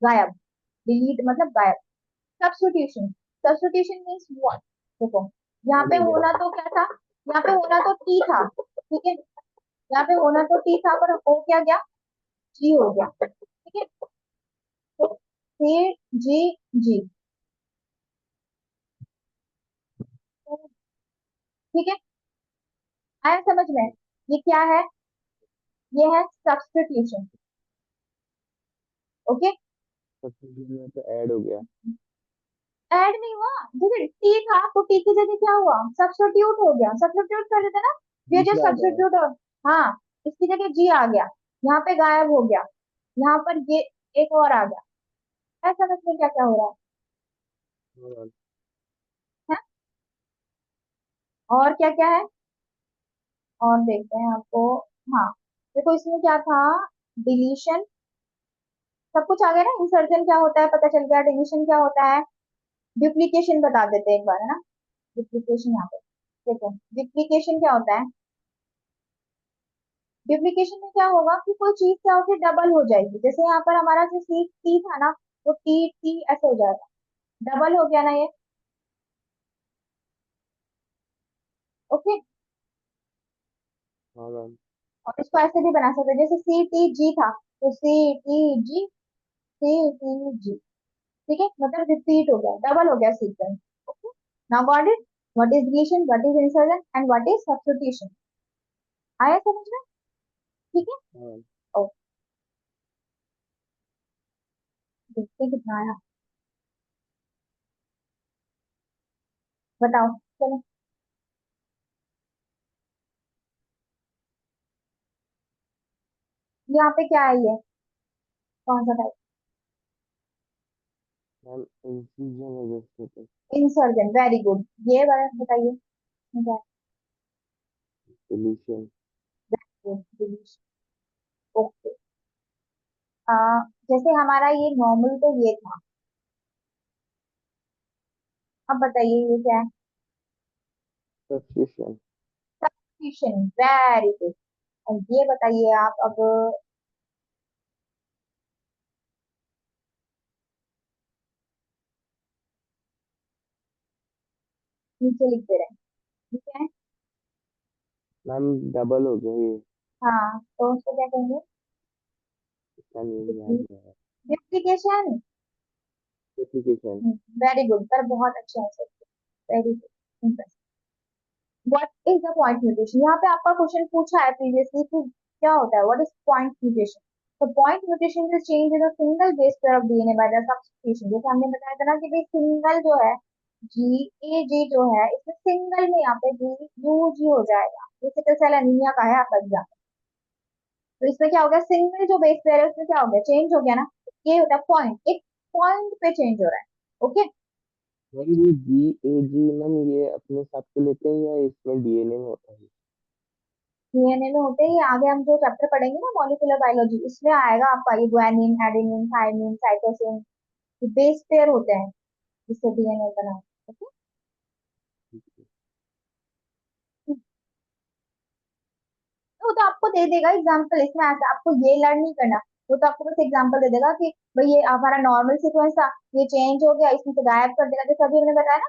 Speaker 1: गायब। डिलीट मतलब गायब। सब्स्टिट्यूशन। Substitution means what? देखो, यहाँ
Speaker 2: ऐड
Speaker 1: पे
Speaker 2: हो गया।
Speaker 1: होना तो क्या था, यहाँ पे होना तो टी था, ठीक है। यहाँ पे होना तो टी था, पर हो क्या गया, जी हो गया, ठीक है। तो सी जी जी, ठीक है, आया समझ में? ये क्या है, ये है सब्स्टिट्यूशन, ओके।
Speaker 2: सब्स्टिट्यूशन में तो ऐड हो गया।
Speaker 1: ऐड नहीं हुआ, जैसे टी था तो टी की जगह क्या हुआ, सब्स्टिट्यूट हो गया। सब्स्टिट्यूट कर देते ना, ये जो
Speaker 2: दूसरा आ गया।
Speaker 1: सब्स्टिट्यूट, हाँ, इसकी जगह जी आ गया, यहाँ पे गायब हो गया, यहाँ पर ये एक और आ गया। ऐसा समझ में क्या क्या हो रहा
Speaker 2: हाँ,
Speaker 1: है? और क्या क्या है, और देखते हैं आपको। हाँ, देखो इसमें क्या था, डिलीशन, सब कुछ आ गया ना। इंसर्जन क्या होता है पता चल गया, डिलीशन क्या होता है, डुप्लीकेशन बता देते हैं एक बार, है ना? डुप्लीकेशन यहाँ पे देखो, डुप्लीकेशन क्या होता है, डुप्लीकेशन में क्या होगा कि कोई चीज क्या होगी, डबल हो जाएगी। जैसे यहाँ पर हमारा जो सी टी था ना, वो टी टी ऐसे हो जाएगा, डबल हो गया ना ये, ओके।
Speaker 2: हाँ मैम।
Speaker 1: और इसको ऐसे भी बना सकते हैं, जैसे सी टी जी था, तो C T G, C T G, ठीक है, मतलब रिपीट हो गया, डबल हो गया sequence, okay. Now got it, what is deletion, what is insertion and what is substitution. आया समझ में? ठीक है।
Speaker 2: हाँ
Speaker 1: ओ, देखते हैं कितना आया, बताओ, चलो। यहाँ पे क्या है, ये कौन सा टाइप,
Speaker 2: मैम, इंसिजन है जैसे तो।
Speaker 1: Insertion, very good. ये वाला बताइए, क्या
Speaker 2: डिलीशियस।
Speaker 1: है? ओके। आ, जैसे हमारा ये नॉर्मल तो ये था, अब बताइए ये क्या है,
Speaker 2: सब्स्टिट्यूशन।
Speaker 1: Substitution, very good. और ये बताइए आप अब, नीचे लिख दे रहे हैं, ठीक है।
Speaker 2: मैम डबल हो गया ये।
Speaker 1: हाँ तो उसको क्या कहेंगे?
Speaker 2: इसका नेम याद नहीं है।
Speaker 1: Duplication.
Speaker 2: Application.
Speaker 1: Very good sir, बहुत अच्छा answer, very good. What is the point mutation? यहाँ पे आपका क्वेश्चन पूछा है प्रीवियसली कि क्या होता है, व्हाट इज पॉइंट म्यूटेशन? तो point mutation is change in a single base pair of DNA by the substitution. जैसे हमने बताया था ना कि भाई सिंगल जो है, जी ए जी जो है, इसमें सिंगल में यहाँ पे जी यू जी हो जाएगा। ये सिकल सेल एनीमिया का है आपका एग्जाम्पल। तो इसमें क्या हो गया, सिंगल जो बेस पेयर है उसमें क्या हो गया, चेंज हो गया ना। ये होता है पॉइंट, एक पॉइंट पे चेंज हो रहा है। ओके।
Speaker 2: मैम ये GAG मैम ये अपने साथ के लेते हैं या इसमें डीएनए में होता है?
Speaker 1: डीएनए में होते ही आगे हम जो चैप्टर पढ़ेंगे ना मॉलिक्यूलर बायोलॉजी, उसमें आएगा आपका ये guanine, adenine, thymine, cytosine, base pair होते हैं जिससे डीएनए बना। ओके। तो वो तो आपको दे देगा एग्जांपल, इसमें ऐसा आपको ये लर्न नहीं करना। वो तो आपको बस एग्जांपल दे देगा कि भाई ये हमारा नॉर्मल सीक्वेंस था, ये चेंज हो गया, इसमें से गायब कर देगा, जैसे अभी हमने बताया ना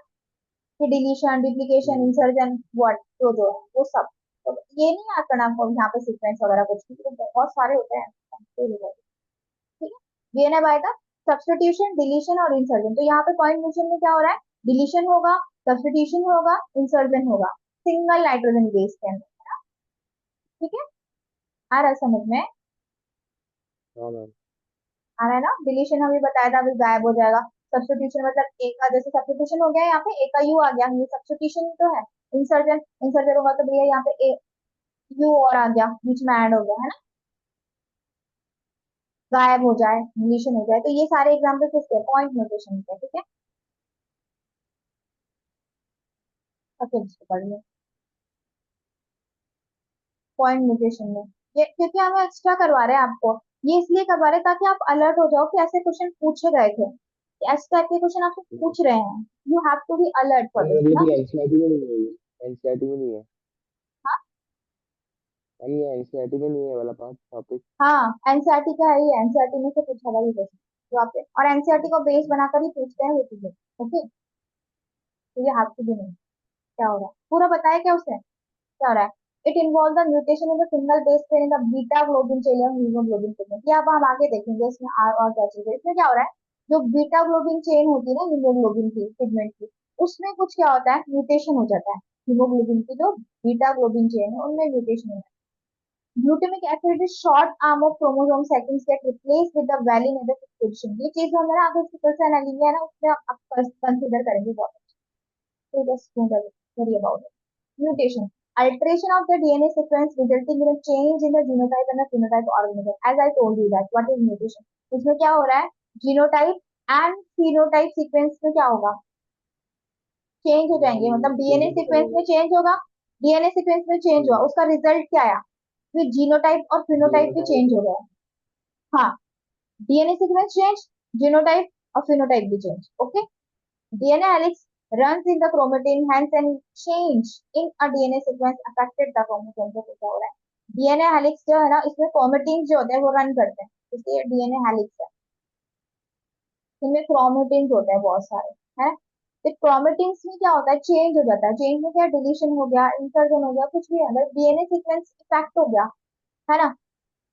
Speaker 1: कि deletion, duplication,
Speaker 2: hmm,
Speaker 1: insertion, what जो है वो सब। तो ये नहीं याद करना आपको यहाँ पे सीक्वेंस वगैरह कुछ भी, तो बहुत सारे होते हैं। ठीक है। DNA by the substitution, deletion और इंसर्जन। तो यहाँ पे पॉइंट मोशन में क्या हो रहा है, डिलीशन होगा, सब्स्टिट्यूशन होगा, इंसर्जन होगा, सिंगल नाइट्रोजन बेस के अंदर। ठीक है। आ रहा है समझ में?
Speaker 2: हाँ मैम।
Speaker 1: आ रहा है ना? डिलीशन हमें बताया था अभी गायब हो जाएगा। सब्स्टिट्यूशन मतलब एक का जैसे सब्स्टिट्यूशन हो गया, यहाँ पे ए का यू आ गया, ये सब्स्टिट्यूशन तो है। इंसर्जन, इंसर्जन होगा तो भैया यहाँ पे ए यू और आ गया, बीच में ऐड हो गया है ना, गायब हो जाए, डिलीशन हो जाए। तो ये सारे एग्जाम्पल किसके, पॉइंट नोटेशन के। ठीक है। ओके, इसको पढ़ लो पॉइंट म्यूटेशन में। ये क्योंकि हमें एक्स्ट्रा करवा रहे हैं आपको, ये इसलिए करवा रहे हैं ताकि आप अलर्ट हो जाओ कि ऐसे क्वेश्चन पूछे गए थे, ऐसे टाइप के क्वेश्चन आपसे पूछ रहे हैं। You have to be alert for this
Speaker 2: ma'am ये
Speaker 1: ना।
Speaker 2: भी एनसीईआरटी में नहीं है ये? एनसीईआरटी में नहीं है?
Speaker 1: हाँ।
Speaker 2: मैम ये एनसीईआरटी में नहीं है वाला पार्ट टॉपिक?
Speaker 1: हाँ एनसीईआरटी का है, ये एनसीईआरटी में से पूछा गया ये क्वेश्चन जो आपके, और एनसीईआरटी को बेस बनाकर ही पूछते हैं वो चीजें। ओके। तो ये हैव टू बी नहीं। क्या हो रहा है पूरा बताया क्या उसने, क्या हो रहा है? It involve the mutation in the single base pair in the beta globin chain और हीमोग्लोबिन पिगमेंट। ये अब हम आगे देखेंगे इसमें और क्या चीजें। इसमें क्या हो रहा है, जो बीटा ग्लोबिन चेन होती है ना हीमोग्लोबिन की पिगमेंट की, उसमें कुछ क्या होता है, म्यूटेशन हो जाता है। हीमोग्लोबिन की जो बीटा ग्लोबिन चेन है उनमें म्यूटेशन होता है। Glutamic acid is short arm of chromosome seconds get replace with the valine at the position. ये चीज हमारा आगे सिकल सेल एनीमिया है ना, उसमें आप कंसीडर करेंगे बहुत अच्छा। तो just don't worry about it. Mutation. Alteration of the DNA sequence resulting in a change in the genotype and the phenotype organism. As I told you that what is mutation? इसमें क्या हो रहा है, genotype and phenotype sequence में क्या होगा, change हो
Speaker 2: ma'am
Speaker 1: जाएंगे। मतलब डीएनए
Speaker 2: चेंज
Speaker 1: सीक्वेंस में
Speaker 2: करेंगे।
Speaker 1: चेंज होगा, डीएनए सीक्वेंस में चेंज हुआ,
Speaker 2: हम्म,
Speaker 1: उसका रिजल्ट क्या आया, फिर जीनोटाइप और फिनोटाइप भी
Speaker 2: जीनोटाइप।
Speaker 1: चेंज हो गया। हाँ, डीएनए सीक्वेंस चेंज, जीनोटाइप और फिनोटाइप भी change. Okay. DNA helix runs in the chromatin, hence any change in a DNA sequence affected the chromosome। को क्या हो रहा है, DNA helix जो है ना, इसमें chromatins जो होते हैं वो रन करते हैं, इसलिए DNA helix है। इनमें chromatins होते हैं बहुत सारे, है। तो chromatins में क्या होता है, चेंज हो जाता है। चेंज में क्या, डिलीशन हो गया, इंसर्जन हो गया, कुछ भी है, अगर डीएनए सीक्वेंस इफेक्ट हो गया, है ना,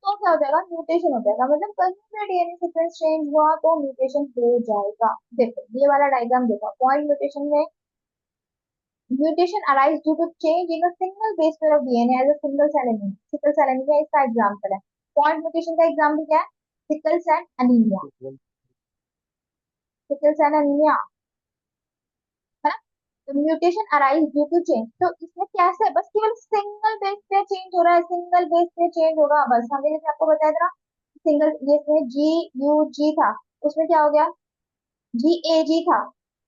Speaker 1: तो क्या हो जाएगा, म्यूटेशन हो जाएगा। मतलब कहीं पे डीएनए सीक्वेंस चेंज हुआ तो म्यूटेशन हो जाएगा। देखो ये वाला डायग्राम देखो, पॉइंट म्यूटेशन में mutation arise due to change in a single base pair of DNA as a single cell anemia। Sickle cell anaemia इसका एग्जांपल है। पॉइंट म्यूटेशन का एग्जांपल क्या है, sickle cell anaemia, sickle cell anaemia, है ना। तो mutation arise due to change, तो इसमें कैसे, बस केवल सिंगल बेस पे चेंज हो रहा है, सिंगल बेस पे चेंज होगा बस। हमने जैसे आपको बताया था ना, सिंगल ये इसमें जी यू जी था, उसमें क्या हो गया, जी ए जी था,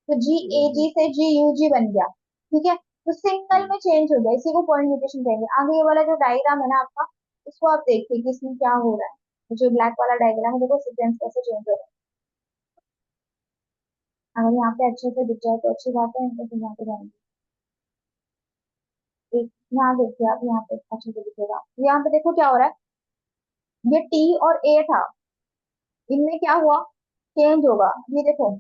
Speaker 1: तो जी ए जी से जी यू जी बन गया। ठीक है। तो सिंगल में चेंज हो गया, इसी को पॉइंट म्यूटेशन कहेंगे। आगे ये वाला जो डायग्राम है ना आपका, इसको आप देखिए कि इसमें क्या हो रहा है। जो ब्लैक वाला डायग्राम है, देखो सीक्वेंस कैसे चेंज हो रहा है। अगर यहाँ पे अच्छे से दिख जाए तो अच्छी बात है, इनको समझाते जाएंगे। एक यहाँ देखिए आप, यहाँ पे अच्छे से दिखेगा, यहाँ पे देखो क्या हो रहा है, ये टी और ए था, इनमें क्या हुआ, चेंज होगा, ये देखो,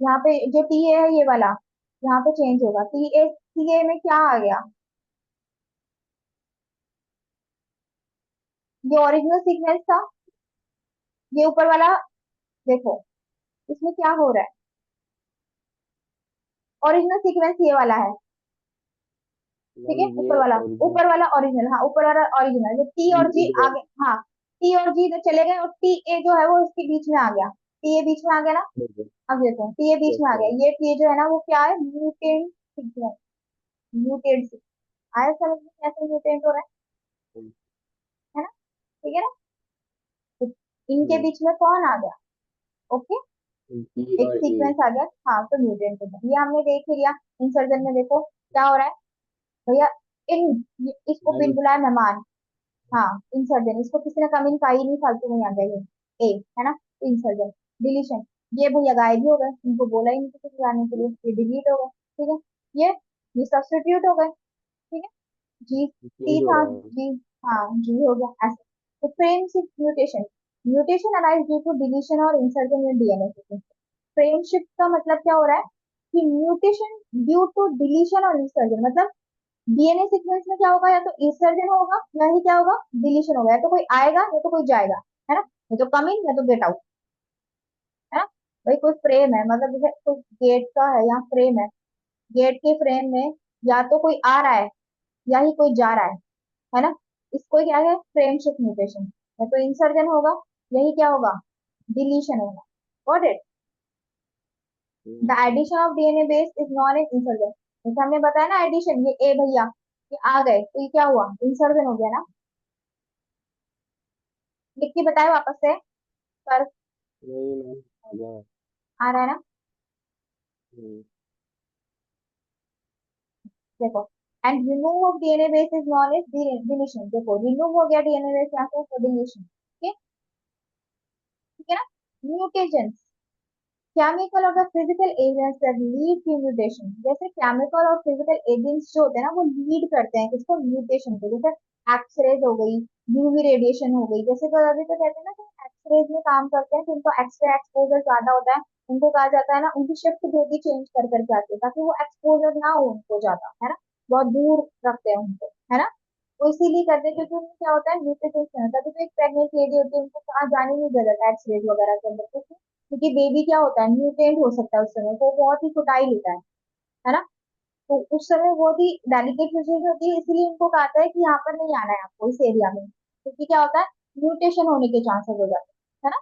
Speaker 1: यहाँ पे जो टी ए है ये वाला, यहाँ पे चेंज होगा, टी ए में क्या आ गया, ये ओरिजिनल सीक्वेंस था, ये ऊपर वाला, देखो इसमें क्या हो रहा है, ओरिजिनल सीक्वेंस ये वाला है, ठीक है,
Speaker 2: मैम ये ओरिजिनल।
Speaker 1: ऊपर वाला ओरिजिनल, हाँ ऊपर वाला ओरिजिनल, जो टी और जी
Speaker 2: इधर।
Speaker 1: आगे, हाँ टी और जी इधर चले गए और टी ए जो है वो इसके बीच में आ गया, टी ए बीच में आ गया ना, अब देखो टी ए बीच
Speaker 2: यस
Speaker 1: में आ गया,
Speaker 2: मैम।
Speaker 1: ये टी जो है ना वो क्या है, म्यूटेंट सीक्वेंस, म्यूटेंट, आया समझ में कैसे म्यूटेंट हो रहा है ना, ठीक है ना, तो इनके बीच में कौन आ गया, ओके,
Speaker 2: बी
Speaker 1: एक
Speaker 2: और ए।
Speaker 1: सीक्वेंस आ गया, हाँ तो म्यूटेंट हो गया, ये हमने देख ही लिया, इंसर्जन में देखो क्या हो रहा है भैया, इन इसको
Speaker 2: मैम
Speaker 1: पिन बुलाया मेहमान, हाँ इंसर्जन, इसको किसी ने कम इन का ही नहीं, फालतू में आ गया ये ए है ना, इंसर्जन, डिलीशन, ये भैया गायब ही हो गए, इनको बोला ही नहीं किसी को जाने के लिए, ये डिलीट हो गए, ठीक है, ये सब्स्टिट्यूट हो गए, ठीक है, जी टी
Speaker 2: चेंज हो
Speaker 1: था,
Speaker 2: रहा है।
Speaker 1: जी, हाँ जी हो गया ऐसे, तो frameshift mutation, mutation arise due to deletion और insertion in DNA sequence, frameshift का मतलब क्या हो रहा है कि म्यूटेशन ड्यू टू डिलीशन और इंसर्जन, मतलब डीएनए सीक्वेंस में क्या होगा, या तो इंसर्जन होगा या ही क्या होगा, डिलीशन होगा, या तो कोई आएगा या तो कोई जाएगा, है ना, या तो कम इन या तो गेट आउट, है ना, भाई कोई फ्रेम है, मतलब जैसे कोई गेट का है, यहाँ फ्रेम है, गेट के फ्रेम में या तो कोई आ रहा है या ही कोई जा रहा है ना, इसको क्या है, फ्रेमशिप म्यूटेशन, या तो इंसर्जन होगा यही क्या होगा, डिलीशन होगा, got it, the addition of DNA base is known as insertion, जैसे हमने बताया ना एडिशन, ये ए भैया ये आ गए तो ये क्या हुआ, इंसर्जन हो गया ना, लिख के बताए वापस से, पर
Speaker 2: नहीं मैम आ गया।
Speaker 1: आ रहा है ना,
Speaker 2: हम्म,
Speaker 1: देखो, and remove of DNA base is known as deletion, देखो रिमूव हो गया डीएनए बेस यहाँ से, तो डिलीशन, ठीक है, ठीक है ना, म्यूटेशन, केमिकल और physical agents that lead to mutation, जैसे केमिकल और फिजिकल एजेंट्स जो होते हैं ना वो लीड करते हैं किसको, म्यूटेशन को, जैसे एक्सरेज हो गई, यूवी रेडिएशन हो गई, जैसे तो अभी तो कहते हैं ना कि एक्सरेज में काम करते हैं तो उनको एक्सरे एक्सपोजर ज्यादा होता है, उनको कहा जाता है ना उनकी शिफ्ट ड्यूटी चेंज कर करके आती है ताकि वो एक्सपोजर ना हो उनको ज्यादा, है ना, बहुत दूर रखते हैं उनको, है ना, तो इसीलिए करते हैं क्योंकि उनमें क्या होता है म्यूटेशन से होता है, तो एक प्रेग्नेंट लेडी होती है उनको कहाँ जाने की जरूरत है एक्सरेज वगैरह के अंदर, क्योंकि बेबी क्या होता है म्यूटेंट हो सकता है उस समय, वो बहुत ही फुटाइल होता है ना, तो उस समय बहुत ही डेलिकेट सिचुएशन होती है, इसलिए उनको कहता है कि यहाँ पर नहीं आना है आपको इस एरिया में, क्योंकि क्या होता है म्यूटेशन होने के चांसेस हो जाते हैं, है ना,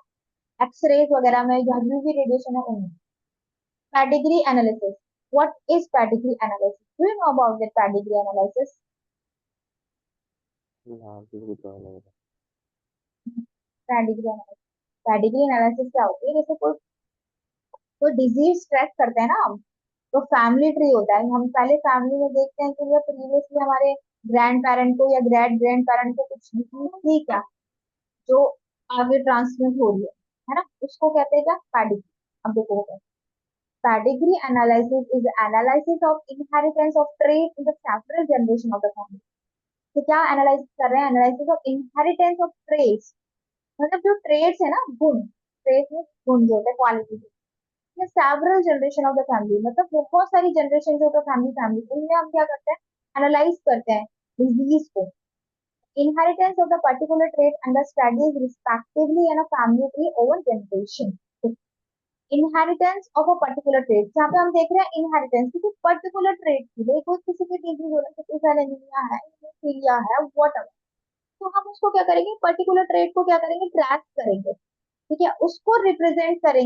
Speaker 1: एक्सरेज वगैरह में जहाँ यूवी रेडिएशन है उनमें, pedigree analysis, what is pedigree analysis, do you know about the pedigree analysis,
Speaker 2: हाँ बिल्कुल तो लग रहा
Speaker 1: पेडिग्री एनालिसिस, पेडिग्री एनालिसिस क्या होती है, जैसे कोई डिजीज ट्रैक करते हैं ना हम, तो फैमिली ट्री होता है, हम पहले फैमिली में देखते हैं कि ये प्रीवियसली हमारे ग्रैंड पेरेंट को या ग्रैंड ग्रैंड पेरेंट को कुछ डिसीज थी क्या, जो आगे ट्रांसमिट हो रही है ना, उसको कहते हैं क्या, पैडिग्री, अब देखो pedigree analysis is analysis of inheritance of trait in the several generation of the family, तो क्या एनालाइज कर रहे हैं, analysis of inheritance of traits, मतलब जो ट्रेट्स है ना गुण, ट्रेट्स में गुण जो होते हैं क्वालिटी, ये several generation of the family, मतलब बहुत सारी जनरेशन जो होता है फैमिली फैमिली उनमें हम क्या करते हैं, एनालाइज करते हैं डिजीज को, inheritance of the particular trait under studies respectively in a family tree over generation, inheritance of a particular trait, जहाँ पे हम देख रहे हैं इनहेरिटेंस किसी पर्टिकुलर ट्रेट की, भाई कोई किसी की डिजीज हो रहा है, किसी का एनीमिया है, हीमोफीलिया है, व्हाट, तो हम उसको क्या करेंगे, पर्टिकुलर ट्रेट को क्या करेंगे, ट्रैक करेंगे, ठीक है, उसको रिप्रेजेंट करेंगे